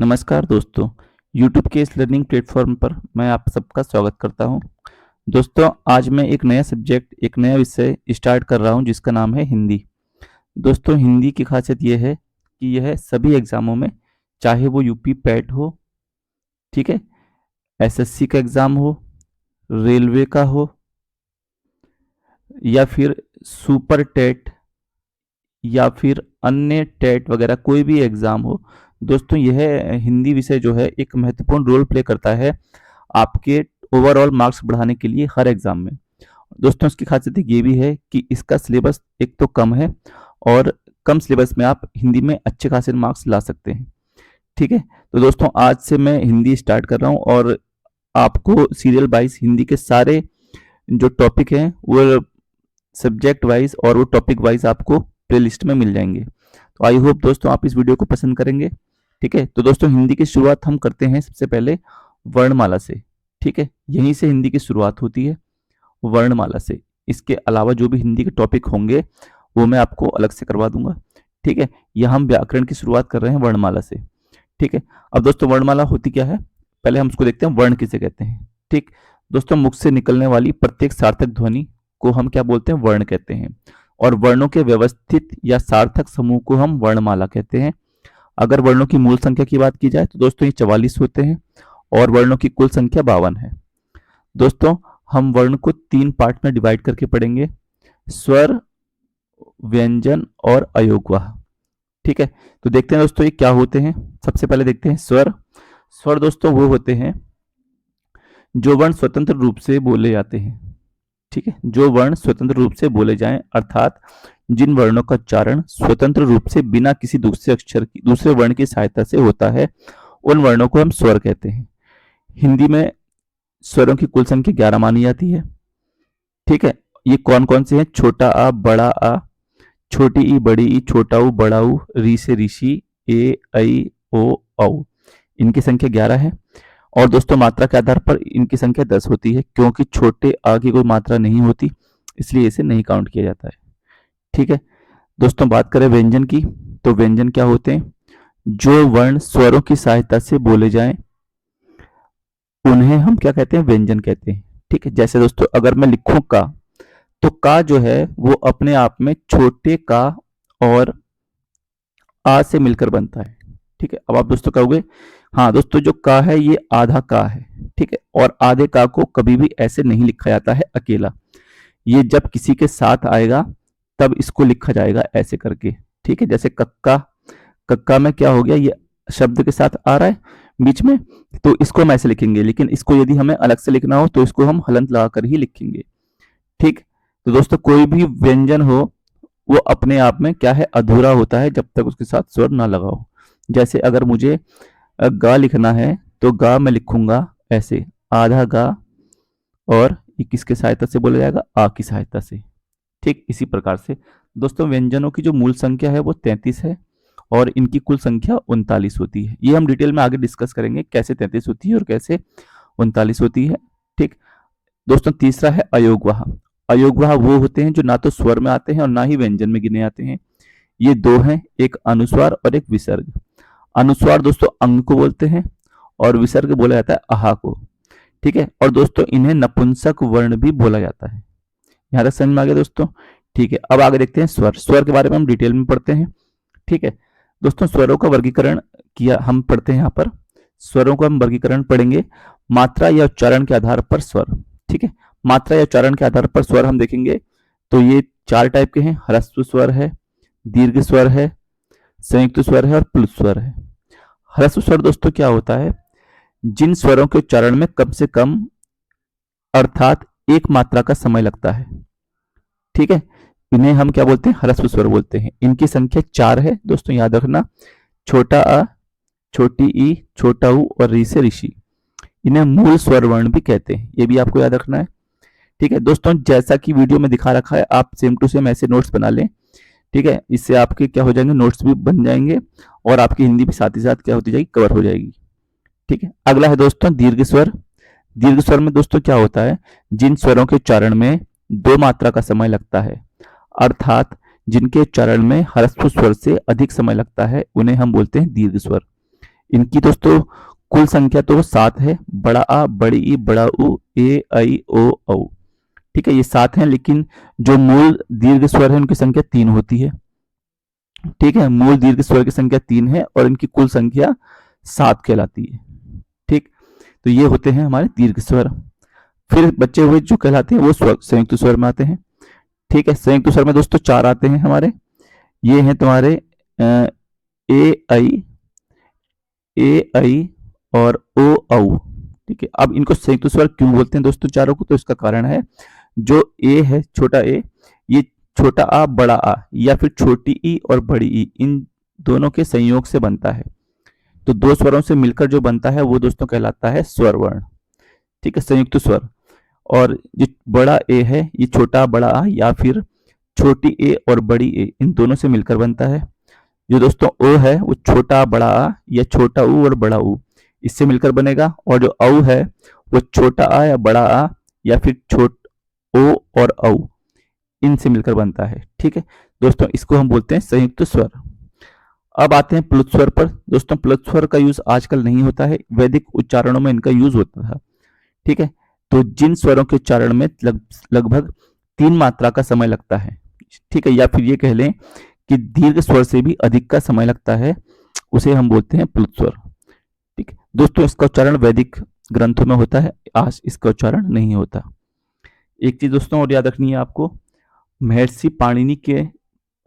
नमस्कार दोस्तों, YouTube के इस लर्निंग प्लेटफॉर्म पर मैं आप सबका स्वागत करता हूं। दोस्तों, आज मैं एक नया सब्जेक्ट, एक नया विषय स्टार्ट कर रहा हूं जिसका नाम है हिंदी। दोस्तों, हिंदी की खासियत यह है कि यह सभी एग्ज़ामों में, चाहे वो यूपी पैट हो, ठीक है, एसएससी का एग्ज़ाम हो, रेलवे का हो या फिर सुपर टेट या फिर अन्य टेट वगैरह कोई भी एग्ज़ाम हो, दोस्तों यह हिंदी विषय जो है एक महत्वपूर्ण रोल प्ले करता है आपके ओवरऑल मार्क्स बढ़ाने के लिए हर एग्ज़ाम में। दोस्तों, इसकी खासियत ये भी है कि इसका सिलेबस एक तो कम है और कम सिलेबस में आप हिंदी में अच्छे खासे मार्क्स ला सकते हैं। ठीक है, तो दोस्तों आज से मैं हिंदी स्टार्ट कर रहा हूँ और आपको सीरियल वाइज हिंदी के सारे जो टॉपिक हैं वो सब्जेक्ट वाइज और वो टॉपिक वाइज आपको प्लेलिस्ट में मिल जाएंगे। तो आई होप दोस्तों आप इस वीडियो को पसंद करेंगे। ठीक है, तो दोस्तों हिंदी की शुरुआत हम करते हैं सबसे पहले वर्णमाला से। ठीक है, यहीं से हिंदी की शुरुआत होती है, वर्णमाला से। इसके अलावा जो भी हिंदी के टॉपिक होंगे वो मैं आपको अलग से करवा दूंगा। ठीक है, यह हम व्याकरण की शुरुआत कर रहे हैं वर्णमाला से। ठीक है, अब दोस्तों वर्णमाला होती क्या है, पहले हम उसको देखते हैं वर्ण किसे कहते हैं। ठीक दोस्तों, मुख से निकलने वाली प्रत्येक सार्थक ध्वनि को हम क्या बोलते हैं, वर्ण कहते हैं। और वर्णों के व्यवस्थित या सार्थक समूह को हम वर्णमाला कहते हैं। अगर वर्णों की मूल संख्या की बात की जाए तो दोस्तों ये 44 होते हैं और वर्णों की कुल संख्या 52 है। दोस्तों, हम वर्ण को 3 पार्ट में डिवाइड करके पढ़ेंगे, स्वर, व्यंजन और अयोगवाह। ठीक है, तो देखते हैं दोस्तों ये क्या होते हैं। सबसे पहले देखते हैं स्वर। स्वर दोस्तों वो होते हैं जो वर्ण स्वतंत्र रूप से बोले जाते हैं। ठीक है, जो वर्ण स्वतंत्र रूप से बोले जाएं, अर्थात जिन वर्णों का उच्चारण स्वतंत्र रूप से बिना किसी दूसरे वर्ण की सहायता से होता है, उन वर्णों को हम स्वर कहते हैं। हिंदी में स्वरों की कुल संख्या 11 मानी जाती है। ठीक है, ये कौन कौन से हैं, छोटा आ, बड़ा आ, छोटी ई, बड़ी ई, छोटा ऊ, बड़ा ऊ, री से ऋषि, ए, ऐ, ओ, औ। इनकी संख्या 11 है। और दोस्तों मात्रा के आधार पर इनकी संख्या 10 होती है, क्योंकि छोटे आ की कोई मात्रा नहीं होती, इसलिए इसे नहीं काउंट किया जाता है। ठीक है, दोस्तों बात करें व्यंजन की, तो व्यंजन क्या होते हैं, जो वर्ण स्वरों की सहायता से बोले जाएं उन्हें हम क्या कहते हैं, व्यंजन कहते हैं। ठीक है, जैसे दोस्तों अगर मैं लिखूं का, तो का जो है वो अपने आप में छोटे का और आ से मिलकर बनता है। ठीक है, अब आप दोस्तों कहोगे हाँ दोस्तों जो का है ये आधा का है। ठीक है, और आधे का को कभी भी ऐसे नहीं लिखा जाता है अकेला, ये जब किसी के साथ आएगा तब इसको लिखा जाएगा ऐसे करके। ठीक है, जैसे कक्का, कक्का में क्या हो गया, ये शब्द के साथ आ रहा है बीच में, तो इसको हम ऐसे लिखेंगे, लेकिन इसको यदि हमें अलग से लिखना हो तो इसको हम हलंत लगाकर ही लिखेंगे। ठीक, तो दोस्तों कोई भी व्यंजन हो वो अपने आप में क्या है, अधूरा होता है जब तक उसके साथ स्वर ना लगा हो। जैसे अगर मुझे गा लिखना है तो गा मैं लिखूंगा ऐसे, आधा गा, और ये किसके सहायता से बोला जाएगा, आ की सहायता से। ठीक इसी प्रकार से दोस्तों व्यंजनों की जो मूल संख्या है वो 33 है और इनकी कुल संख्या 39 होती है। ये हम डिटेल में आगे डिस्कस करेंगे कैसे 33 होती है और कैसे 39 होती है। ठीक दोस्तों, तीसरा है अयोगवाह। अयोगवाह वो होते हैं जो ना तो स्वर में आते हैं और ना ही व्यंजन में गिने आते हैं। ये दो हैं, एक अनुस्वार और एक विसर्ग। अनुस्वार दोस्तों अंग को बोलते हैं और विसर्ग बोला जाता है आहा को। ठीक है, और दोस्तों इन्हें नपुंसक वर्ण भी बोला जाता है। यहाँ तक समझ में आ गया दोस्तों। ठीक है, अब आगे देखते हैं स्वर। स्वर के बारे में हम डिटेल में पढ़ते हैं। ठीक है दोस्तों, स्वरों का वर्गीकरण किया हम पढ़ते हैं। यहाँ पर स्वरों का हम वर्गीकरण पढ़ेंगे, मात्रा या उच्चारण के आधार पर स्वर। ठीक है, मात्रा या उच्चारण के आधार पर स्वर हम देखेंगे तो ये 4 टाइप के हैं, ह्रस्व स्वर है, दीर्घ स्वर है, संयुक्त स्वर है और प्लुत स्वर है। ह्रस्व स्वर दोस्तों क्या होता है, जिन स्वरों के उच्चारण में कम से कम अर्थात एक मात्रा का समय लगता है। ठीक है, इन्हें हम क्या बोलते हैं, ह्रस्व स्वर बोलते हैं। इनकी संख्या 4 है दोस्तों, याद रखना, छोटा अ, छोटी ई, छोटा ऊ और री से ऋषि। इन्हें मूल स्वर वर्ण भी कहते हैं, ये भी आपको याद रखना है। ठीक है दोस्तों, जैसा कि वीडियो में दिखा रखा है आप सेम टू सेम ऐसे नोट्स बना लें। ठीक है, इससे आपके क्या हो जाएंगे, नोट्स भी बन जाएंगे और आपकी हिंदी भी साथ ही साथ क्या होती जाएगी, कवर हो जाएगी। ठीक है, अगला है दोस्तों दीर्घ स्वर। दीर्घ स्वर में दोस्तों क्या होता है, जिन स्वरों के उच्चारण में 2 मात्रा का समय लगता है, अर्थात जिनके उच्चारण में ह्रस्व स्वर से अधिक समय लगता है, उन्हें हम बोलते हैं दीर्घ स्वर। इनकी दोस्तों कुल संख्या तो 7 है, बड़ा आ, बड़ी ई, बड़ा ऊ, ए, ऐ, ओ, औ। ठीक है, ये 7 हैं, लेकिन जो मूल दीर्घ स्वर है उनकी संख्या 3 होती है। ठीक है, मूल दीर्घ स्वर की संख्या 3 है और इनकी कुल संख्या 7 कहलाती है। ठीक, तो ये होते हैं हमारे दीर्घ स्वर। फिर बचे हुए जो कहलाते हैं वो स्वर संयुक्त स्वर में आते हैं। ठीक है, संयुक्त स्वर में दोस्तों 4 आते हैं हमारे। ये हैं तुम्हारे ए, ऐ और ओ, औ। ठीक है, अब इनको संयुक्त स्वर क्यों बोलते हैं दोस्तों चारों को? तो इसका कारण है, जो ए है, छोटा ए, ये छोटा आ, बड़ा आ, या फिर छोटी ई और बड़ी ई, इन दोनों के संयोग से बनता है। तो दो स्वरों से मिलकर जो बनता है वो दोस्तों कहलाता है स्वर वर्ण। ठीक है, संयुक्त स्वर। और जो बड़ा ए है, ये छोटा बड़ा आ या फिर छोटी ए और बड़ी ए, इन दोनों से मिलकर बनता है। जो दोस्तों ओ है, वो छोटा बड़ा आ या छोटा ऊ और बड़ा ऊ, इससे मिलकर बनेगा। और जो औ है, वो छोटा आ या बड़ा आ या फिर छोट ओ और औ, इनसे मिलकर बनता है। ठीक है दोस्तों, इसको हम बोलते हैं संयुक्त स्वर। अब आते हैं प्लुत स्वर पर। दोस्तों प्लुत स्वर का यूज आजकल नहीं होता है, वैदिक उच्चारणों में इनका यूज होता था। ठीक है, तो जिन स्वरों के उच्चारण में लगभग 3 मात्रा का समय लगता है, ठीक है, या फिर ये कह लें कि दीर्घ स्वर से भी अधिक का समय लगता है, उसे हम बोलते हैं प्लुत स्वर। ठीक है दोस्तों, इसका उच्चारण वैदिक ग्रंथों में होता है, आज इसका उच्चारण नहीं होता। एक चीज दोस्तों और याद रखनी है आपको, महर्षि पाणिनि के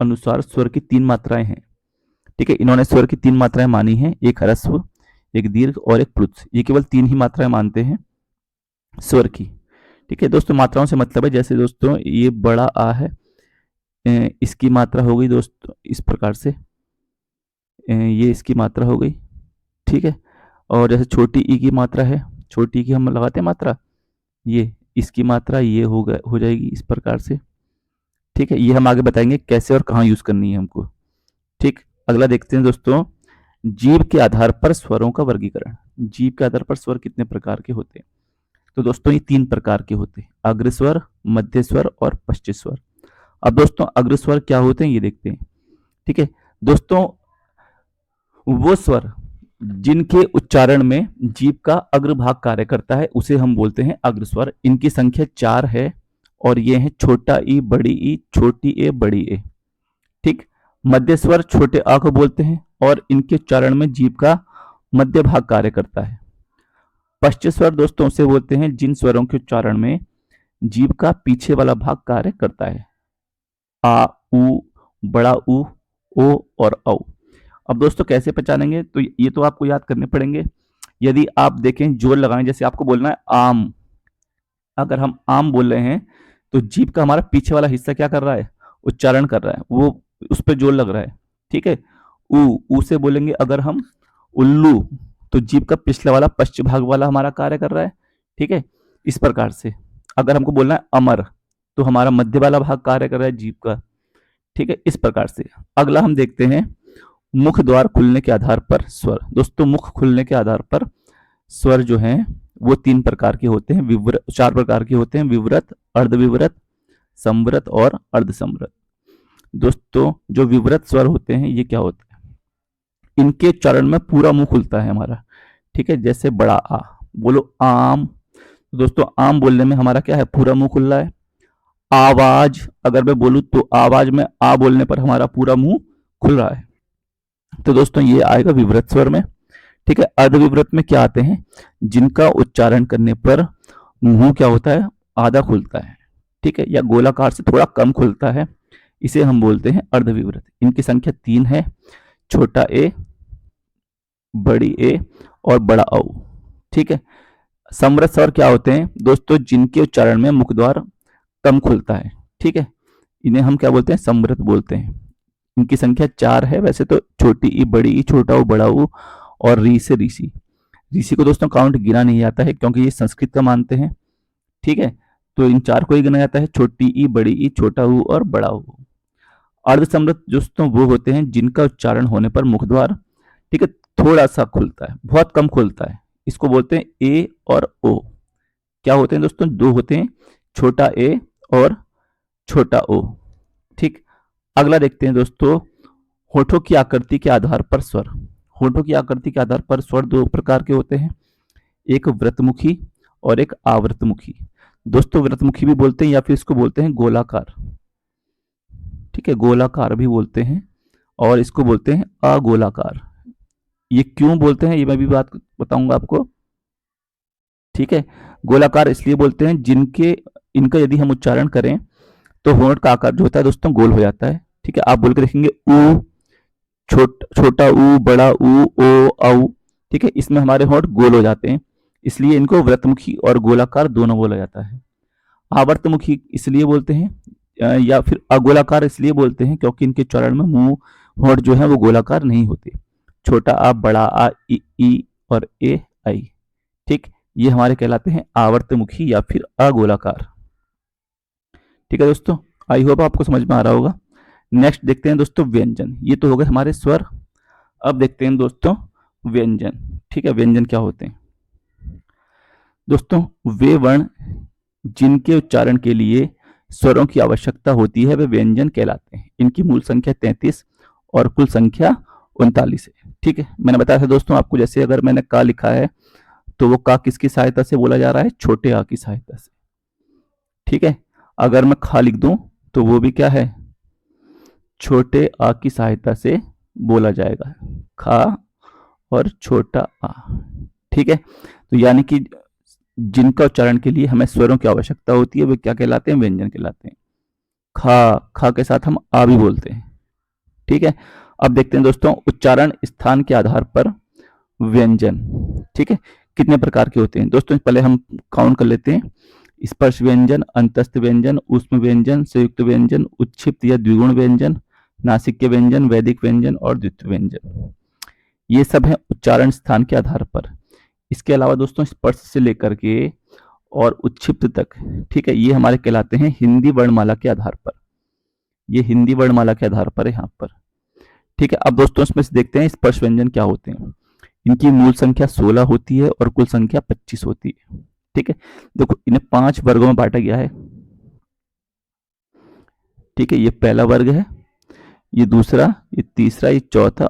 अनुसार स्वर की 3 मात्राएं हैं। ठीक है, इन्होंने स्वर की 3 मात्राएं मानी हैं, एक ह्रस्व, एक दीर्घ और एक प्लुत। ये केवल 3 ही मात्राएं मानते हैं स्वर की। ठीक है दोस्तों, मात्राओं से मतलब है, जैसे दोस्तों ये बड़ा आ है, इसकी मात्रा हो गई दोस्तों इस प्रकार से, ये इसकी मात्रा हो गई। ठीक है, और जैसे छोटी ई की मात्रा है, छोटी ई की हम लगाते हैं मात्रा, ये इसकी मात्रा ये हो जाएगी इस प्रकार से। ठीक है, ये हम आगे बताएंगे कैसे और कहाँ यूज करनी है हमको। ठीक, अगला देखते हैं दोस्तों, जीव के आधार पर स्वरों का वर्गीकरण। जीव के आधार पर स्वर कितने प्रकार के होते हैं? तो दोस्तों ये 3 प्रकार के होते हैं, अग्रस्वर, मध्य स्वर और पश्च स्वर। अब दोस्तों अग्रस्वर क्या होते हैं ये देखते हैं। ठीक है दोस्तों, वो स्वर जिनके उच्चारण में जीभ का अग्रभाग कार्य करता है उसे हम बोलते हैं अग्रस्वर। इनकी संख्या 4 है और ये है छोटा ई, बड़ी ई, छोटी ए, बड़ी ए। ठीक, मध्य स्वर छोटे आ को बोलते हैं और इनके उच्चारण में जीभ का मध्य भाग कार्य करता है। पश्च स्वर दोस्तों उसे बोलते हैं जिन स्वरों के उच्चारण में जीभ का पीछे वाला भाग कार्य करता है, आ, उ, बड़ा उ, ओ और औ। अब दोस्तों कैसे पहचानेंगे? तो ये तो आपको याद करने पड़ेंगे। यदि आप देखें जोर लगाएं, जैसे आपको बोलना है आम, अगर हम आम बोल रहे हैं तो जीभ का हमारा पीछे वाला हिस्सा क्या कर रहा है? उच्चारण कर रहा है, वो उस पर जोर लग रहा है। ठीक है, ऊ से बोलेंगे अगर हम उल्लू, तो जीभ का पिछला वाला पश्चिम भाग वाला हमारा कार्य कर रहा है। ठीक है, इस प्रकार से। अगर हमको बोलना है अमर, तो हमारा मध्य वाला भाग कार्य कर रहा है जीभ का। ठीक है, इस प्रकार से। अगला हम देखते हैं मुख द्वार खुलने के आधार पर स्वर। दोस्तों मुख खुलने के आधार पर स्वर जो हैं वो 3 प्रकार के होते हैं, 4 प्रकार के होते हैं, विवृत, अर्धविवृत, संवृत और अर्धसंवृत। दोस्तों जो विवृत स्वर होते हैं ये क्या होते हैं? इनके उच्चारण में पूरा मुंह खुलता है हमारा। ठीक है, जैसे बड़ा आ, बोलो आम, दोस्तों आम बोलने में हमारा क्या है? पूरा मुंह खुल रहा है। आवाज, अगर मैं बोलूं तो आवाज में आ बोलने पर हमारा पूरा मुंह खुल रहा है। तो दोस्तों ये आएगा विवृत स्वर में। ठीक है, अर्धविवृत में क्या आते हैं? जिनका उच्चारण करने पर मुंह क्या होता है? आधा खुलता है। ठीक है, या गोलाकार से थोड़ा कम खुलता है, इसे हम बोलते हैं अर्धविवृत। इनकी संख्या 3 है, छोटा ए, बड़ी ए और बड़ा औ। ठीक है, समृत स्वर क्या होते हैं दोस्तों? जिनके उच्चारण में मुख द्वार कम खुलता है। ठीक है, इन्हें हम क्या बोलते हैं? समृत बोलते हैं। इनकी संख्या 4 है, वैसे तो छोटी ई, बड़ी ई, छोटा ऊ, बड़ा ऊ और री से ऋषि। ऋषि को दोस्तों काउंट गिना नहीं जाता है क्योंकि ये संस्कृत का मानते हैं। ठीक है, तो इन 4 को ही गिना जाता है, छोटी ई, बड़ी ई, छोटा ऊ और बड़ा ऊ। अर्धसमृत दोस्तों वो होते हैं जिनका उच्चारण होने पर मुख द्वार, ठीक है, थोड़ा सा खुलता है, बहुत कम खुलता है। इसको बोलते हैं ए और ओ। क्या होते हैं दोस्तों? 2 होते हैं, छोटा ए और छोटा ओ। ठीक, अगला देखते हैं दोस्तों, होठों की आकृति के आधार पर स्वर। होठों की आकृति के आधार पर स्वर दो प्रकार के होते हैं, एक व्रतमुखी और एक आवृतमुखी। दोस्तों व्रतमुखी भी बोलते हैं या फिर इसको बोलते हैं गोलाकार, ठीक है, गोलाकार भी बोलते हैं और इसको बोलते हैं अगोलाकार। ये क्यों बोलते हैं ये मैं भी बात बताऊंगा आपको, ठीक है। गोलाकार इसलिए बोलते हैं जिनके इनका यदि हम उच्चारण करें तो होंठ का आकार जो होता है दोस्तों गोल हो जाता है, ठीक है। आप बोल के देखेंगे ऊ, छोटा ऊ, बड़ा ऊ, ओ, औ, ठीक है, इसमें हमारे होंठ गोल हो जाते हैं, इसलिए इनको व्रतमुखी और गोलाकार दोनों बोला जाता है। आवर्तमुखी इसलिए बोलते हैं या फिर अगोलाकार इसलिए बोलते हैं क्योंकि इनके चरण में मुंह होंठ जो है वो गोलाकार नहीं होते। छोटा आ, बड़ा आ, ई और ए, आई, ठीक, ये हमारे कहलाते हैं आवर्तमुखी या फिर अगोलाकार। ठीक है दोस्तों, आई होप आपको समझ में आ रहा होगा। नेक्स्ट देखते हैं दोस्तों व्यंजन। ये तो हो गए हमारे स्वर। अब देखते हैं दोस्तों व्यंजन। ठीक है, व्यंजन क्या होते हैं दोस्तों? वे वर्ण जिनके उच्चारण के लिए स्वरों की आवश्यकता होती है वे व्यंजन कहलाते हैं। इनकी मूल संख्या 33 और कुल संख्या 39 है। ठीक है, मैंने बताया था दोस्तों आपको, जैसे अगर मैंने का लिखा है तो वो का किसकी सहायता से बोला जा रहा है? छोटे आ की सहायता से। ठीक है, अगर मैं खा लिख दूं तो वो भी क्या है? छोटे आ की सहायता से बोला जाएगा, खा और छोटा आ। ठीक है, तो यानी कि जिनका उच्चारण के लिए हमें स्वरों की आवश्यकता होती है वे क्या कहलाते हैं? व्यंजन कहलाते हैं। खा के साथ हम आ भी बोलते हैं। ठीक है, अब देखते हैं दोस्तों उच्चारण स्थान के आधार पर व्यंजन। ठीक है, कितने प्रकार के होते हैं दोस्तों? पहले हम काउंट कर लेते हैं। स्पर्श व्यंजन, अंतस्थ व्यंजन, ऊष्म व्यंजन, संयुक्त व्यंजन, उच्छिप्त या द्विगुण व्यंजन, नासिक्य व्यंजन, वैदिक व्यंजन और द्वित्व व्यंजन। ये सब है उच्चारण स्थान के आधार पर। इसके अलावा दोस्तों स्पर्श से लेकर के और उच्छिप्त तक, ठीक है, ये हमारे कहलाते हैं हिंदी वर्णमाला के आधार पर। ये हिंदी वर्णमाला के आधार पर है यहाँ पर। ठीक है, अब दोस्तों इसमें से देखते हैं स्पर्श व्यंजन क्या होते हैं। इनकी मूल संख्या 16 होती है और कुल संख्या 25 होती है। ठीक है, देखो इन्हें 5 वर्गों में बांटा गया है। ठीक है, ये पहला वर्ग है, ये दूसरा, ये तीसरा, ये चौथा।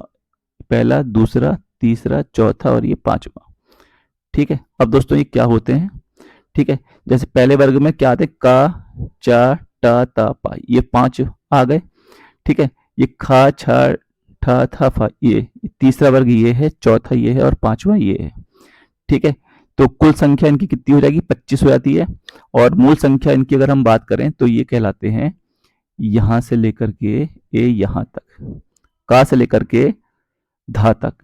पहला, दूसरा, तीसरा, चौथा और ये पांचवा। ठीक है, अब दोस्तों ये क्या होते हैं? ठीक है, जैसे पहले वर्ग में क्या आते? का, चा, टा, ता, पा, ये 5 आ गए। ठीक है, ये खा, छा, ठा, था, फा, ये तीसरा वर्ग ये है, चौथा ये है और पांचवा ये है। ठीक है, तो कुल संख्या इनकी कितनी हो जाएगी? 25 हो जाती है। और मूल संख्या इनकी अगर हम बात करें तो ये कहलाते हैं यहां से लेकर के ए यहां तक, का से लेकर के धा तक।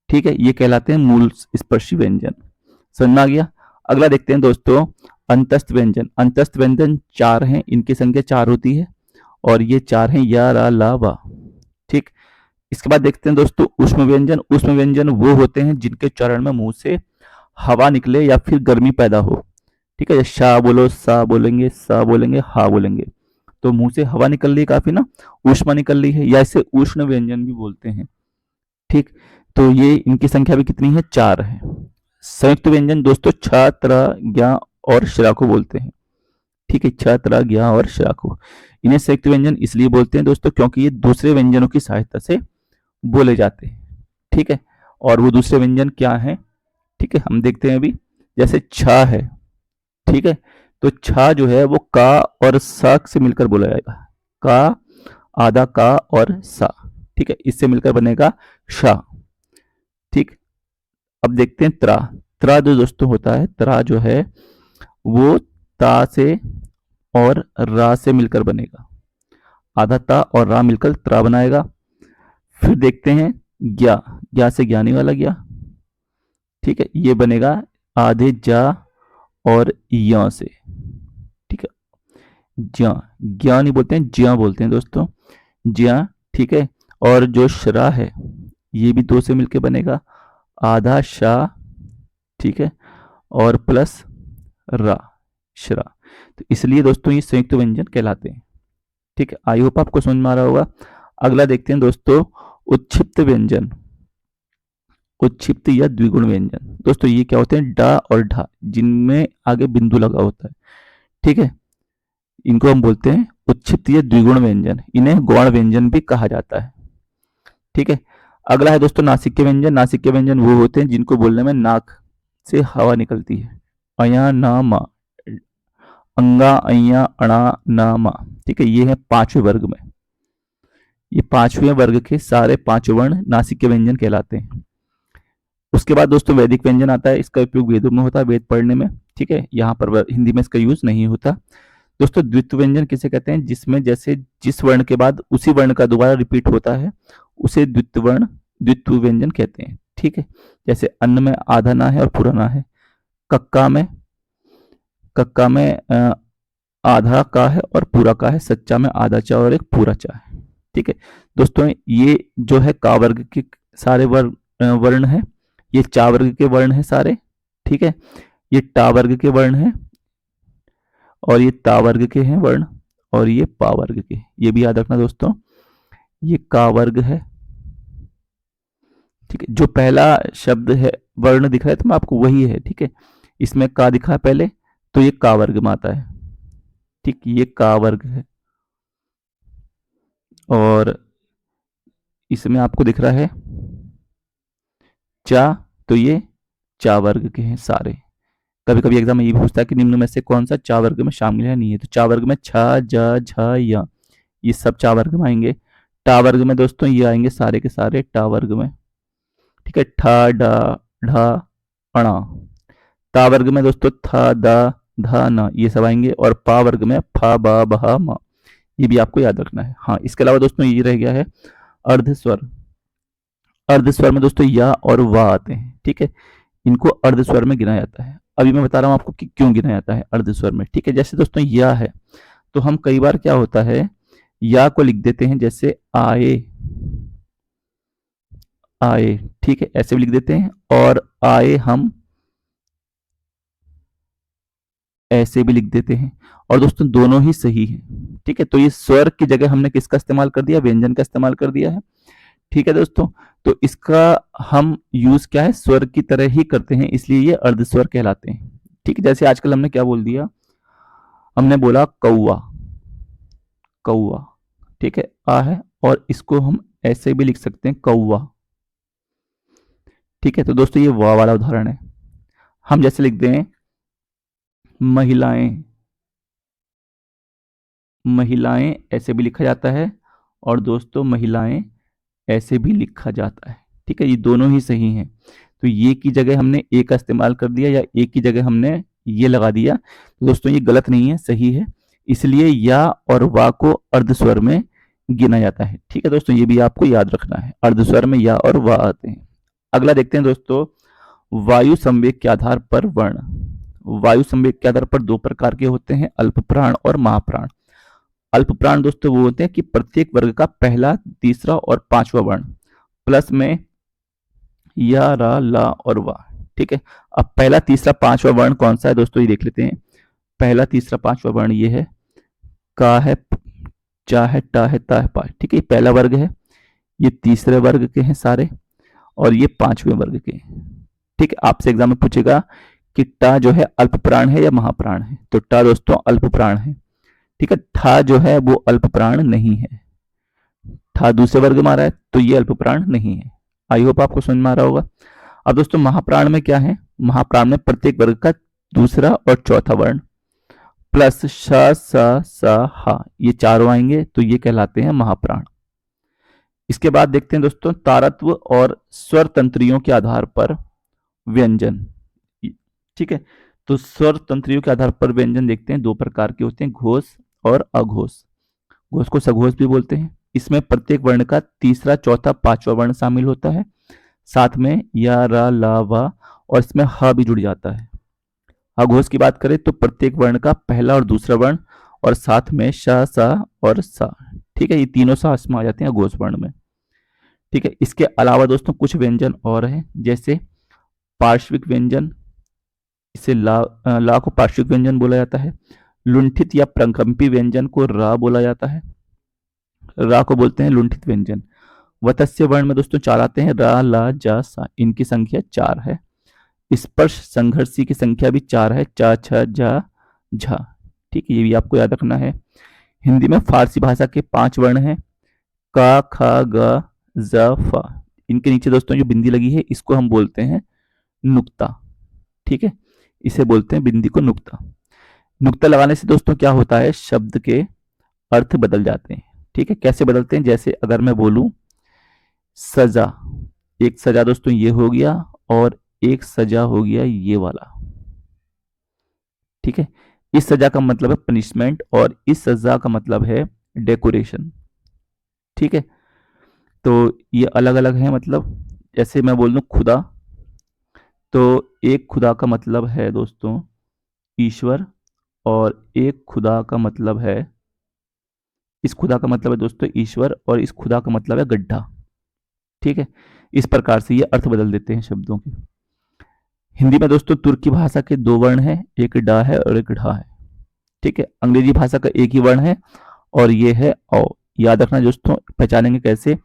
ठीक है, ये कहलाते हैं मूल स्पर्शी व्यंजन। समझ में आ गया? अगला देखते हैं दोस्तों अंतस्थ व्यंजन। अंतस्थ व्यंजन 4 हैं, इनकी संख्या 4 होती है और ये 4 हैं या, रा, ला, वा। ठीक, इसके बाद देखते हैं दोस्तों ऊष्म व्यंजन। ऊष्म व्यंजन वो होते हैं जिनके उच्चारण में मुंह से हवा निकले या फिर गर्मी पैदा हो। ठीक है, शा बोलो, सा बोलेंगे, सा बोलेंगे, हा बोलेंगे, तो मुंह से हवा निकल रही है काफी ना, ऊष्मा निकल रही है, या इसे उष्ण व्यंजन भी बोलते हैं। ठीक, तो ये इनकी संख्या भी कितनी है? 4 है। संयुक्त व्यंजन दोस्तों छ, त्र, ज्ञ और श्रा को बोलते हैं। ठीक है, छ, त्र, ज्ञ और श्रा को। इन्हें संयुक्त व्यंजन इसलिए बोलते हैं दोस्तों क्योंकि ये दूसरे व्यंजनों की सहायता से बोले जाते हैं। ठीक है, और वो दूसरे व्यंजन क्या है? ठीक है, हम देखते हैं अभी। जैसे छ है, ठीक है, तो छ जो है वो का और सा से मिलकर बोला जाएगा। का, आधा का और सा, ठीक है, इससे मिलकर बनेगा शा। ठीक, अब देखते हैं त्रा। त्रा जो दोस्तों होता है, त्रा जो है वो ता से और रा से मिलकर बनेगा। आधा ता और रा मिलकर त्रा बनाएगा। फिर देखते हैं ज्ञा। ज्ञा से ज्ञानी वाला ज्ञा। ठीक है, ये बनेगा आधे जा और या से। ठीक है, ज्या, ज्ञा नहीं बोलते हैं, ज्या बोलते हैं दोस्तों, ज्या। ठीक है, और जो श्रा है ये भी 2 से मिलकर बनेगा, आधा शा, ठीक है, और प्लस रा, श्रा। तो इसलिए दोस्तों ये संयुक्त व्यंजन कहलाते हैं। ठीक है, आई होप आपको समझ में आ रहा होगा। अगला देखते हैं दोस्तों उच्छिप्त व्यंजन। उच्छिप्त या द्विगुण व्यंजन दोस्तों ये क्या होते हैं? डा और ढा, जिनमें आगे बिंदु लगा होता है। ठीक है, इनको हम बोलते हैं उच्छिप्त या द्विगुण व्यंजन। इन्हें गौण व्यंजन भी कहा जाता है। ठीक है, अगला है दोस्तों नासिक के व्यंजन। नासिक के व्यंजन वो होते हैं जिनको बोलने में नाक से हवा निकलती है। अया ना मा, अंगा अया अणा ना मा। ठीक है, ये है पांचवें वर्ग में। ये पांचवें वर्ग के सारे पांच वर्ण नासिक के व्यंजन कहलाते हैं। उसके बाद दोस्तों वैदिक व्यंजन आता है। इसका उपयोग वेदों में होता है, वेद पढ़ने में। ठीक है, यहाँ पर हिंदी में इसका यूज नहीं होता। दोस्तों द्वित्व व्यंजन किसे कहते हैं? जिसमें जैसे जिस वर्ण के बाद उसी वर्ण का दोबारा रिपीट होता है, उसे द्वित्व व्यंजन कहते हैं। ठीक है, जैसे अन्न में आधा ना है और पूरा ना है। कक्का में आधा का है और पूरा का है। सच्चा में आधा चा और एक पूरा चा है। ठीक है दोस्तों, ये जो है का वर्ग के सारे वर्ण है। ये चा वर्ग के वर्ण है सारे। ठीक है, ये टा वर्ग के वर्ण है और ये ता वर्ग के हैं वर्ण और ये पा वर्ग के। ये भी याद रखना दोस्तों, ये का वर्ग है। ठीक है, जो पहला शब्द है वर्ण दिख रहा है तो मैं आपको वही है। ठीक है, इसमें का दिखा है पहले तो ये का वर्ग में आता है। ठीक, ये का वर्ग है और इसमें आपको दिख रहा है चा, तो ये चा वर्ग के हैं सारे। कभी कभी एग्जाम में ये पूछता है कि निम्न में से कौन सा चा वर्ग में शामिल है, नहीं है। तो चा वर्ग में छा जा झा या, ये सब चा वर्ग में आएंगे। टा वर्ग में दोस्तों ये आएंगे सारे के सारे टा वर्ग में। ठीक है, ठा डा ढा अणा। ता वर्ग में दोस्तों था दा धा ना, ये सब आएंगे। और पा वर्ग में फा बा बहा मा, ये भी आपको याद रखना है। हाँ, इसके अलावा दोस्तों ये रह गया है अर्ध स्वर। अर्ध स्वर में दोस्तों या और वाह आते हैं। ठीक है, इनको अर्ध स्वर में गिना जाता है। अभी मैं बता रहा हूं आपको कि क्यों गिना जाता है अर्ध स्वर में। ठीक है, जैसे दोस्तों या है तो हम कई बार क्या होता है, या को लिख देते हैं जैसे आए आए। ठीक है, ऐसे भी लिख देते हैं। और आए हम ऐसे भी लिख देते हैं। और दोस्तों दोनों ही सही है। ठीक है, तो ये स्वर की जगह हमने किसका इस्तेमाल कर दिया? व्यंजन का इस्तेमाल कर दिया है। ठीक है दोस्तों, तो इसका हम यूज क्या है, स्वर की तरह ही करते हैं, इसलिए ये अर्ध स्वर कहलाते हैं। ठीक है, जैसे आजकल हमने क्या बोल दिया, हमने बोला कौआ कौआ। ठीक है, आ है और इसको हम ऐसे भी लिख सकते हैं कौआ। ठीक है, तो दोस्तों ये वाह वाला उदाहरण है। हम जैसे लिख दें महिलाएं, महिलाएं ऐसे भी लिखा जाता है और दोस्तों महिलाएं ऐसे भी लिखा जाता है। ठीक है, ये दोनों ही सही हैं। तो ये की जगह हमने ए का इस्तेमाल कर दिया या ए की जगह हमने ये लगा दिया, तो दोस्तों ये गलत नहीं है, सही है। इसलिए या और वा को अर्ध स्वर में गिना जाता है। ठीक है दोस्तों, ये भी आपको याद रखना है, अर्ध स्वर में या और वा आते हैं। अगला देखते हैं दोस्तों, वायु संवेग के आधार पर वर्ण। वायु संवेग के आधार पर दो प्रकार के होते हैं, अल्प प्राण और महाप्राण। अल्प प्राण दोस्तों वो होते हैं कि प्रत्येक वर्ग का पहला, तीसरा और पांचवा वर्ण प्लस में या, रा, ला और वा। ठीक है, अब पहला, तीसरा, पांचवा वर्ण कौन सा है दोस्तों, ये देख लेते हैं। पहला, तीसरा, पांचवा वर्ण ये है का है, चा है, टा है, ता है, पा। ठीक है, ये पहला वर्ग है, ये तीसरे वर्ग के हैं सारे और ये पांचवें वर्ग के। ठीक है, आपसे एग्जाम में पूछेगा कि टा जो है अल्प प्राण है या महाप्राण है, तो टा दोस्तों अल्प प्राण है। ठीक है, ठा जो है वो अल्प प्राण नहीं है। ठा दूसरे वर्ग में आ रहा है तो ये अल्प प्राण नहीं है। आई होप आपको समझ में आ रहा होगा। अब दोस्तों महाप्राण में क्या है, महाप्राण में प्रत्येक वर्ग का दूसरा और चौथा वर्ण प्लस श स हा, ये चारों आएंगे तो ये कहलाते हैं महाप्राण। इसके बाद देखते हैं दोस्तों तारत्व और स्वर तंत्रियों के आधार पर व्यंजन। ठीक है, तो स्वर तंत्रियों के आधार पर व्यंजन देखते हैं, दो प्रकार के होते हैं, घोष और अघोष। घोष को सघोष भी बोलते हैं। इसमें प्रत्येक वर्ण का तीसरा, चौथा, पांचवा वर्ण शामिल होता है, साथ में या, रा, ला, वा और इसमें ह भी जुड़ जाता है। अघोष की बात करें तो प्रत्येक वर्ण का पहला और दूसरा वर्ण और साथ में श, सा और सा। ठीक है, ये तीनों साथ में आ जाते हैं अघोष वर्ण में। ठीक है, इसके अलावा दोस्तों कुछ व्यंजन और हैं, जैसे पार्श्विक व्यंजन, इसे ला को पार्श्विक व्यंजन बोला जाता है। लुंठित या प्रकंपी व्यंजन को रा बोला जाता है, रा को बोलते हैं लुंठित व्यंजन। वतस्य वर्ण में दोस्तों चार आते हैं, रा, ला, जा, सा, इनकी संख्या 4 है। स्पर्श संघर्षी की संख्या भी 4 है, चा, छ, जा, झा। ठीक है, ये भी आपको याद रखना है। हिंदी में फारसी भाषा के 5 वर्ण हैं, का, खा, ग, ज, फा। इनके नीचे दोस्तों जो बिंदी लगी है इसको हम बोलते हैं नुक्ता। ठीक है, इसे बोलते हैं बिंदी को नुक्ता। नुक्ता लगाने से दोस्तों क्या होता है, शब्द के अर्थ बदल जाते हैं। ठीक है, कैसे बदलते हैं, जैसे अगर मैं बोलूं सजा, एक सजा दोस्तों ये हो गया और एक सजा हो गया ये वाला। ठीक है, इस सजा का मतलब है पनिशमेंट और इस सजा का मतलब है डेकोरेशन। ठीक है, तो ये अलग अलग है। मतलब जैसे मैं बोल दूं खुदा, तो एक खुदा का मतलब है दोस्तों ईश्वर, और एक खुदा का मतलब है, इस खुदा का मतलब है दोस्तों ईश्वर, और इस खुदा का मतलब है गड्ढा। ठीक है, इस प्रकार से ये अर्थ बदल देते हैं शब्दों के। हिंदी में दोस्तों तुर्की भाषा के दो वर्ण हैं, एक डा है और एक ढा है। ठीक है, अंग्रेजी भाषा का एक ही वर्ण है और ये है औ। याद रखना दोस्तों, पहचानेंगे कैसे,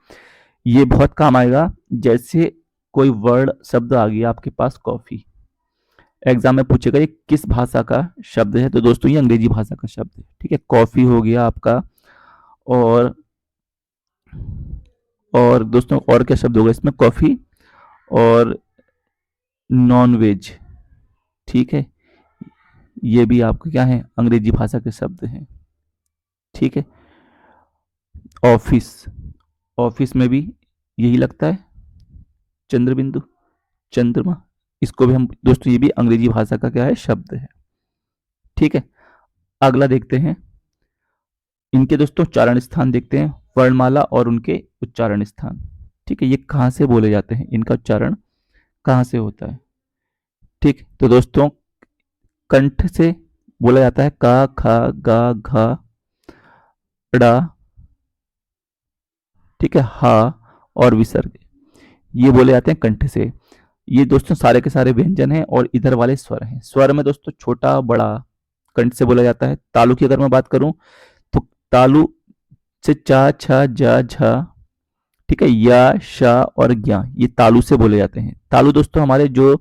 ये बहुत काम आएगा। जैसे कोई वर्ड शब्द आ गया आपके पास कॉफी, एग्जाम में पूछेगा ये किस भाषा का शब्द है, तो दोस्तों ये अंग्रेजी भाषा का शब्द है। ठीक है, कॉफी हो गया आपका, और दोस्तों और क्या शब्द होगा इसमें, कॉफी और नॉन वेज। ठीक है, ये भी आपके क्या है, अंग्रेजी भाषा के शब्द हैं। ठीक है, ऑफिस, ऑफिस में भी यही लगता है, चंद्रबिंदु, चंद्रमा, इसको भी हम दोस्तों, ये भी अंग्रेजी भाषा का क्या है, शब्द है। ठीक है, अगला देखते हैं, इनके दोस्तों उच्चारण स्थान देखते हैं, वर्णमाला और उनके उच्चारण स्थान। ठीक है, ये कहाँ से बोले जाते हैं, इनका उच्चारण कहाँ से होता है। ठीक, तो दोस्तों कंठ से बोला जाता है का, खा, गा, घा, ड़ा। ठीक है, हा और विसर्ग, ये बोले जाते हैं कंठ से। ये दोस्तों सारे के सारे व्यंजन हैं और इधर वाले स्वर हैं। स्वर में दोस्तों छोटा बड़ा कंठ से बोला जाता है। तालु की अगर मैं बात करूं तो तालु से चा, छा, जा, झा, ठीक है, या, शा और ज्ञा, ये तालु से बोले जाते हैं। तालु दोस्तों हमारे जो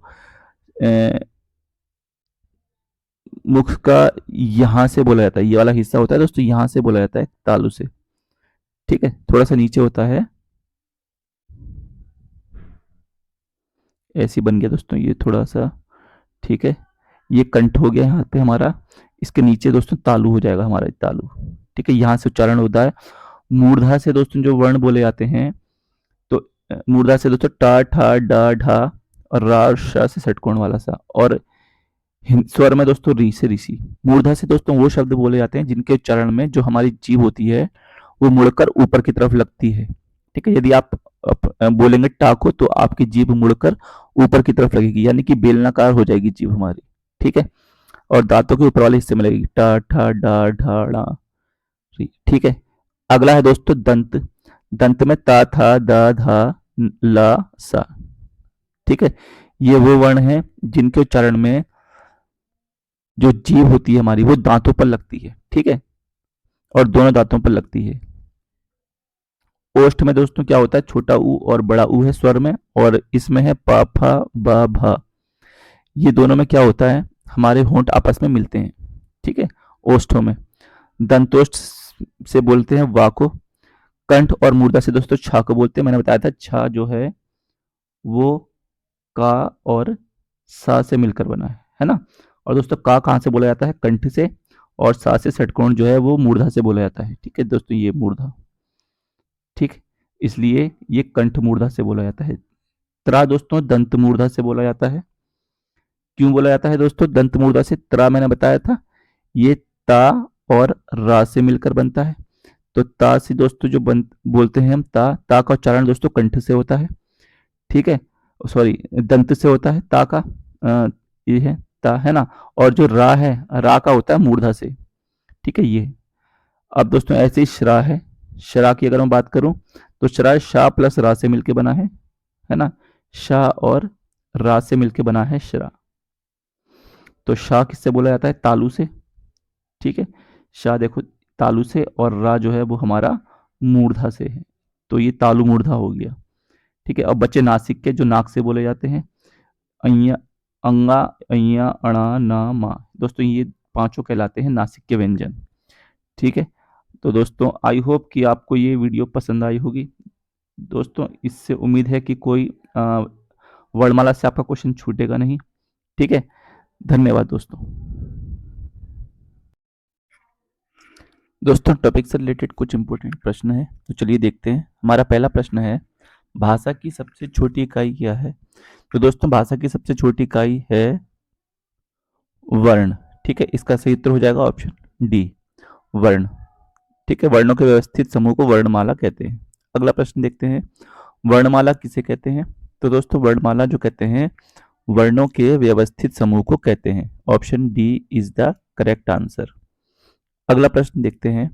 मुख का यहां से बोला जाता है, ये वाला हिस्सा होता है दोस्तों, यहां से बोला जाता है तालु से। ठीक है, थोड़ा सा नीचे होता है, ऐसे बन गया दोस्तों ये थोड़ा सा। ठीक है, ये कंठ हो गया यहाँ पे हमारा, इसके नीचे दोस्तों तालु हो जाएगा हमारा, तालु। ठीक है, यहाँ से उच्चारण होता है। मूर्धा से दोस्तों जो वर्ण बोले जाते हैं, तो मूर्धा से दोस्तों टा, ठा, डा, ढा और रा और शा से षटकोण वाला सा, और स्वर में दोस्तों री से ऋषि। मूर्धा से दोस्तों वो शब्द बोले जाते हैं जिनके उच्चारण में जो हमारी जीभ होती है वो मुड़कर ऊपर की तरफ लगती है। ठीक है, यदि आप बोलेंगे टाको तो आपकी जीभ मुड़कर ऊपर की तरफ लगेगी, यानी कि बेलनाकार हो जाएगी जीभ हमारी। ठीक है, और दांतों के ऊपर वाले हिस्से में लगेगी, टा, ठा, डा, ढा, ड़ा, री। ठीक है, अगला है दोस्तों दंत। दंत में ता, था, दा, धा, ला, सा। ठीक है, ये वो वर्ण है जिनके उच्चारण में जो जीभ होती है हमारी वो दांतों पर लगती है। ठीक है, और दोनों दांतों पर लगती है। ओष्ठ में दोस्तों क्या होता है, छोटा ऊ और बड़ा ऊ है स्वर में, और इसमें है पा, फा, बा, भा। ये दोनों में क्या होता है, हमारे होंठ आपस में मिलते हैं। ठीक है, ओष्ठों में। दंतोष्ठ से बोलते हैं वा को। कंठ और मूर्धा से दोस्तों छा को बोलते हैं। मैंने बताया था छा जो है वो का और सा से मिलकर बना है ना। और दोस्तों का कहाँ से बोला जाता है, कंठ से, और सा से षटकोण जो है वो मूर्धा से बोला जाता है। ठीक है दोस्तों, ये मूर्धा। ठीक, इसलिए ये कंठ मूर्धा से बोला जाता है। त्रा दोस्तों दंत मूर्धा से बोला जाता है। क्यों बोला जाता है दोस्तों दंत मूर्धा से, त्रा मैंने बताया था ये ता और रा से मिलकर बनता है। तो ता से दोस्तों जो बोलते हैं हम ता का उच्चारण दोस्तों कंठ से होता है। ठीक है, सॉरी दंत से होता है ता का, ये है ता है ना। और जो रा है, रा का होता है मूर्धा से। ठीक है, ये। अब दोस्तों ऐसे ही श्रा है। श्रा की अगर मैं बात करूं तो श्रा शाह प्लस रा से मिलके बना है ना। शाह और रा से मिलके बना है श्रा। तो शाह किससे बोला जाता है, तालु से। ठीक है, शाह देखो तालु से, और रा जो है वो हमारा मूर्धा से है, तो ये तालु मूर्धा हो गया। ठीक है, अब बच्चे नासिक के, जो नाक से बोले जाते हैं, अइया, अंगा, अइया, अणा, ना, मा। दोस्तों ये पांचों कहलाते हैं नासिक के व्यंजन। ठीक है, तो दोस्तों आई होप कि आपको ये वीडियो पसंद आई होगी। दोस्तों इससे उम्मीद है कि कोई वर्णमाला से आपका क्वेश्चन छूटेगा नहीं। ठीक है, धन्यवाद दोस्तों। दोस्तों टॉपिक से रिलेटेड कुछ इंपॉर्टेंट प्रश्न है, तो चलिए देखते हैं। हमारा पहला प्रश्न है, भाषा की सबसे छोटी इकाई क्या है? तो दोस्तों भाषा की सबसे छोटी इकाई है वर्ण। ठीक है, इसका सही उत्तर हो जाएगा ऑप्शन डी, वर्ण। ठीक है, वर्णों के व्यवस्थित समूह को वर्णमाला कहते हैं। अगला प्रश्न देखते हैं, वर्णमाला किसे कहते हैं? तो दोस्तों वर्णमाला जो कहते हैं, वर्णों के व्यवस्थित समूह को कहते हैं। Option D is the correct answer. अगला प्रश्न देखते हैं,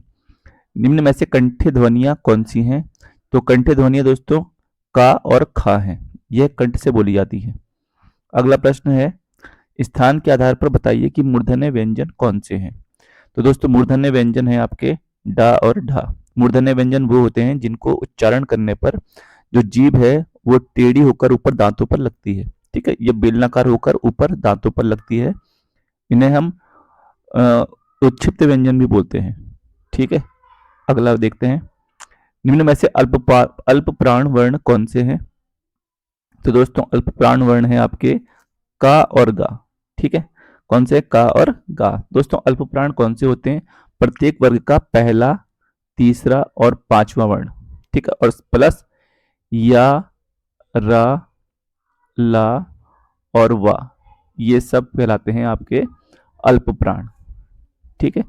निम्न में से कंठ्य ध्वनियां कौन सी हैं? तो कंठ्य ध्वनियां दोस्तों का और खा हैं, यह कंठ से बोली जाती है। अगला प्रश्न है, स्थान के आधार पर बताइए कि मूर्धन्य व्यंजन कौन से हैं? तो दोस्तों मूर्धन्य व्यंजन है आपके डा और ढा। मूर्धन्य व्यंजन वो होते हैं जिनको उच्चारण करने पर जो जीभ है वो टेढ़ी होकर ऊपर दांतों पर लगती है। ठीक है, ये बेलनाकार होकर ऊपर दांतों पर लगती है। इन्हें हम उत्क्षिप्त व्यंजन भी बोलते हैं। ठीक है, अगला देखते हैं, निम्न में से अल्प प्राण वर्ण कौन से हैं? तो दोस्तों अल्प प्राण वर्ण है आपके का और गा। ठीक है, कौन से? का और गा। दोस्तों अल्प प्राण कौन से होते हैं? प्रत्येक वर्ग का पहला, तीसरा और पांचवा वर्ण। ठीक है, और प्लस या, रा, ला और वा, ये सब कहलाते हैं आपके अल्प प्राण। ठीक है,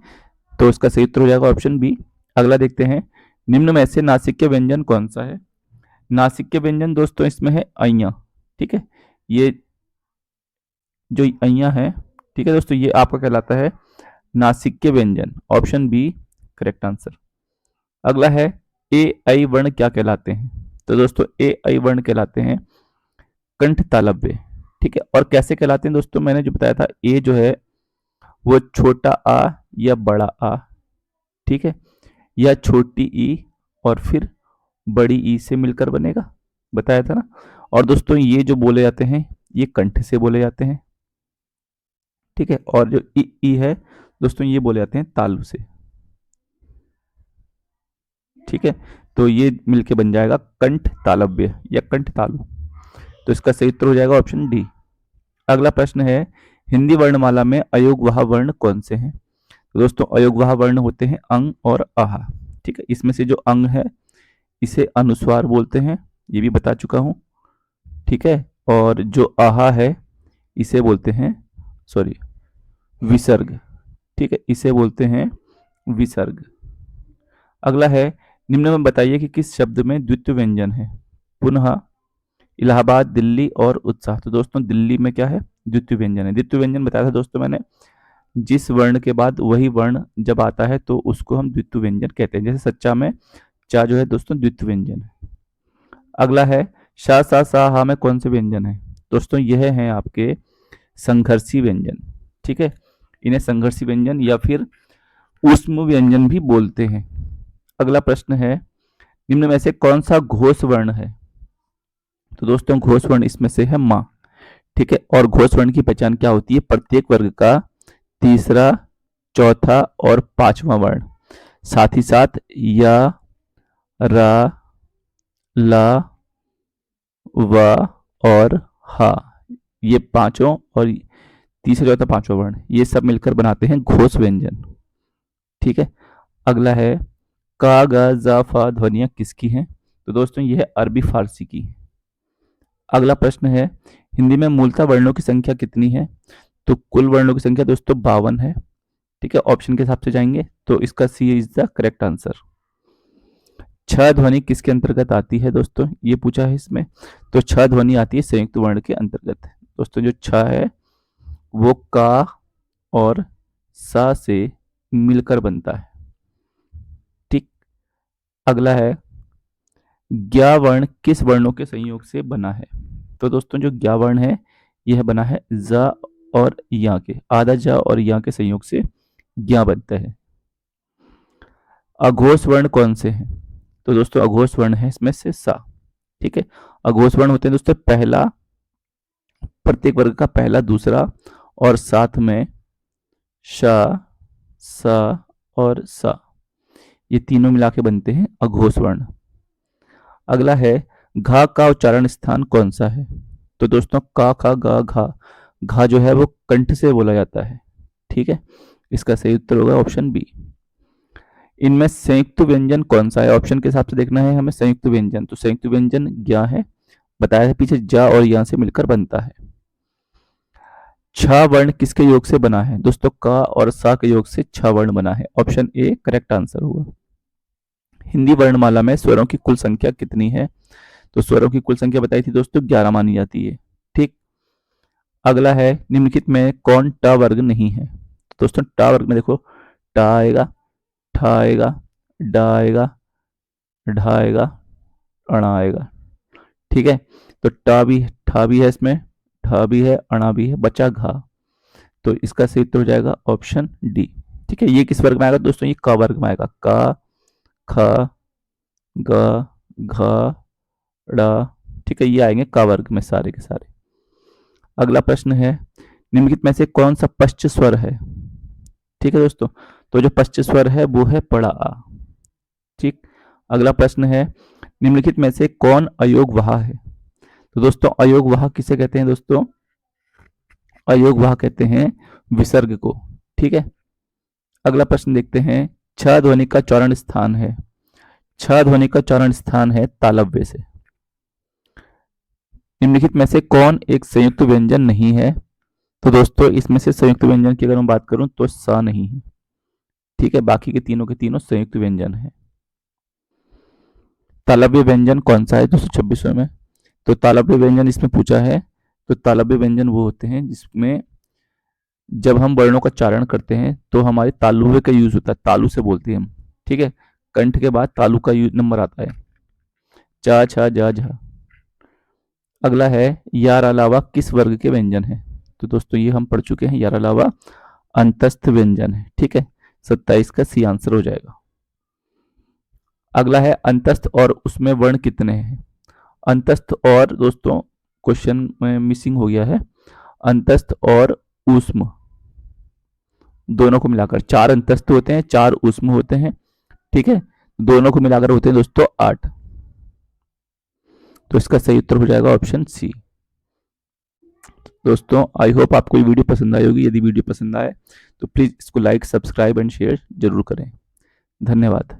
तो इसका सही उत्तर हो जाएगा ऑप्शन बी। अगला देखते हैं, निम्न में से नासिक्य व्यंजन कौन सा है? नासिक्य व्यंजन दोस्तों इसमें है अइया। ठीक है, ये जो अइया है, ठीक है दोस्तों, ये आपका कहलाता है नासिक्य व्यंजन। Option B correct answer. अगला है, ए आई वर्ण क्या कहलाते हैं? तो दोस्तों ए आई वर्ण कहलाते हैं कंठ तालव्य। ठीक है, और कैसे कहलाते हैं दोस्तों? मैंने जो बताया था, ए जो है वो छोटा आ या बड़ा आ, ठीक है, या छोटी ई और फिर बड़ी ई से मिलकर बनेगा, बताया था ना। और दोस्तों ये जो बोले जाते हैं ये कंठ से बोले जाते हैं। ठीक है, और जो ई है दोस्तों ये बोले जाते हैं तालु से। ठीक है, तो ये मिलके बन जाएगा कंठ तालव्य या कंठ तालु। तो इसका सही उत्तर हो जाएगा ऑप्शन डी। अगला प्रश्न है, हिंदी वर्णमाला में अयोगवाह वर्ण कौन से हैं? तो दोस्तों अयोगवाह वर्ण होते हैं अंग और आहा। ठीक है, इसमें से जो अंग है इसे अनुस्वार बोलते हैं, ये भी बता चुका हूं। ठीक है, और जो आहा है इसे बोलते हैं विसर्ग। ठीक है, इसे बोलते हैं विसर्ग। अगला है, निम्न में बताइए कि किस शब्द में द्वितीय व्यंजन है? पुनः, इलाहाबाद, दिल्ली और उत्साह। तो दोस्तों दिल्ली में क्या है? द्वितीय व्यंजन है। द्वितीय व्यंजन बताया था दोस्तों मैंने, जिस वर्ण के बाद वही वर्ण जब आता है तो उसको हम द्वितीय व्यंजन कहते हैं। जैसे सच्चा में चा जो है दोस्तों द्वितीय व्यंजन है। अगला है, शा सा सा हा में कौन से व्यंजन है? दोस्तों यह है आपके संघर्षी व्यंजन। ठीक है, इन्हें संघर्षी व्यंजन या फिर ऊष्म व्यंजन भी बोलते हैं। अगला प्रश्न है, निम्न में से कौन सा घोष वर्ण है? तो दोस्तों घोष वर्ण इसमें से है मां। ठीक है, और घोष वर्ण की पहचान क्या होती है? प्रत्येक वर्ग का तीसरा, चौथा और पांचवा वर्ण, साथ ही साथ या, रा, ला, वा और हा, ये पांचों और तीसरा, चौथा, पांचवा वर्ण, ये सब मिलकर बनाते हैं घोष व्यंजन। ठीक है, अगला है, का, गा, जा, फा ध्वनियां किसकी हैं? तो दोस्तों यह अरबी फारसी की। अगला प्रश्न है, हिंदी में मूलतः वर्णों की संख्या कितनी है? तो कुल वर्णों की संख्या दोस्तों 52 है। ठीक है, ऑप्शन के हिसाब से जाएंगे तो इसका सी इज द करेक्ट आंसर। छह ध्वनि किसके अंतर्गत आती है दोस्तों? ये पूछा है इसमें, तो छह ध्वनि आती है संयुक्त वर्ण के अंतर्गत। दोस्तों जो छ है वो का और सा से मिलकर बनता है। ठीक, अगला है, ज्ञा वर्ण किस वर्णों के संयोग से बना है? तो दोस्तों जो ज्ञा वर्ण है यह बना है ज और या के, आधा ज और या के संयोग से ज्ञा बनता है। अघोष वर्ण कौन से हैं? तो दोस्तों अघोष वर्ण है इसमें से सा। ठीक है, अघोष वर्ण होते हैं दोस्तों पहला, प्रत्येक वर्ग का पहला, दूसरा और साथ में शा, सा और सा, ये तीनों मिला के बनते हैं अघोष वर्ण। अगला है घा का उच्चारण स्थान कौन सा है? तो दोस्तों का खा गा घा, घा जो है वो कंठ से बोला जाता है। ठीक है, इसका सही उत्तर होगा ऑप्शन बी। इनमें संयुक्त व्यंजन कौन सा है? ऑप्शन के हिसाब से देखना है हमें संयुक्त व्यंजन। तो संयुक्त व्यंजन ज्ञ है, बताया है पीछे, जा और या से मिलकर बनता है। छ वर्ण किसके योग से बना है? दोस्तों का और सा के योग से छ वर्ण बना है। ऑप्शन ए करेक्ट आंसर होगा। हिंदी वर्णमाला में स्वरों की कुल संख्या कितनी है? तो स्वरों की कुल संख्या बताई थी दोस्तों 11 मानी जाती है। ठीक। अगला है निम्नलिखित में कौन ट वर्ग नहीं है? तो दोस्तों ट वर्ग में देखो ट आएगा, ठ आएगा, ड आएगा, ढ आएगा, अण आएगा। ठीक है, तो ट भी ठ भी है इसमें, ठ भी है, अणा भी है, बचा घा। तो इसका सही उत्तर हो जाएगा ऑप्शन डी। ठीक है, ये किस वर्ग में आएगा दोस्तों? ये क वर्ग में आएगा। क, ख, ग, घ, ड़। ठीक है, ये आएंगे क वर्ग में सारे के सारे। अगला प्रश्न है निम्नलिखित में से कौन सा पश्च स्वर है? ठीक है दोस्तों, तो जो पश्च स्वर है वो है पड़ा आ। ठीक। अगला प्रश्न है निम्नलिखित में से कौन अयोगवाह है? तो दोस्तों अयोगवाह किसे कहते हैं दोस्तों? अयोगवाह कहते हैं विसर्ग को। ठीक है। अगला प्रश्न देखते हैं, छ ध्वनि का चौरण स्थान है। छ ध्वनि का चौरण स्थान है तालव्य से। निम्नलिखित में से कौन एक संयुक्त व्यंजन नहीं है? तो दोस्तों इसमें से संयुक्त व्यंजन की अगर मैं बात करूं तो सा नहीं है। ठीक है, बाकी के तीनों संयुक्त व्यंजन है। तालव्य व्यंजन कौन सा है 226वें में? तो तालव्य व्यंजन इसमें पूछा है। तो तालव्य व्यंजन वो होते हैं जिसमें जब हम वर्णों का चारण करते हैं तो हमारे तालुवे का यूज होता है, तालु से बोलते हैं हम। ठीक है, कंठ के बाद तालु का नंबर आता है, चा छा जा झा। अगला है यार अलावा किस वर्ग के व्यंजन है? तो दोस्तों ये हम पढ़ चुके हैं, यार अलावा अंतस्थ व्यंजन है। ठीक है, 27 का सी आंसर हो जाएगा। अगला है अंतस्थ और उसमें वर्ण कितने हैं? अंतस्थ और दोस्तों क्वेश्चन में मिसिंग हो गया है, अंतस्थ और ऊष्म दोनों को मिलाकर 4 अंतस्थ होते हैं, 4 ऊष्म होते हैं। ठीक है, दोनों को मिलाकर होते हैं दोस्तों 8। तो इसका सही उत्तर हो जाएगा ऑप्शन सी। दोस्तों आई होप आपको ये वीडियो पसंद आई होगी। यदि वीडियो पसंद आए तो प्लीज़ इसको लाइक, सब्सक्राइब एंड शेयर जरूर करें। धन्यवाद।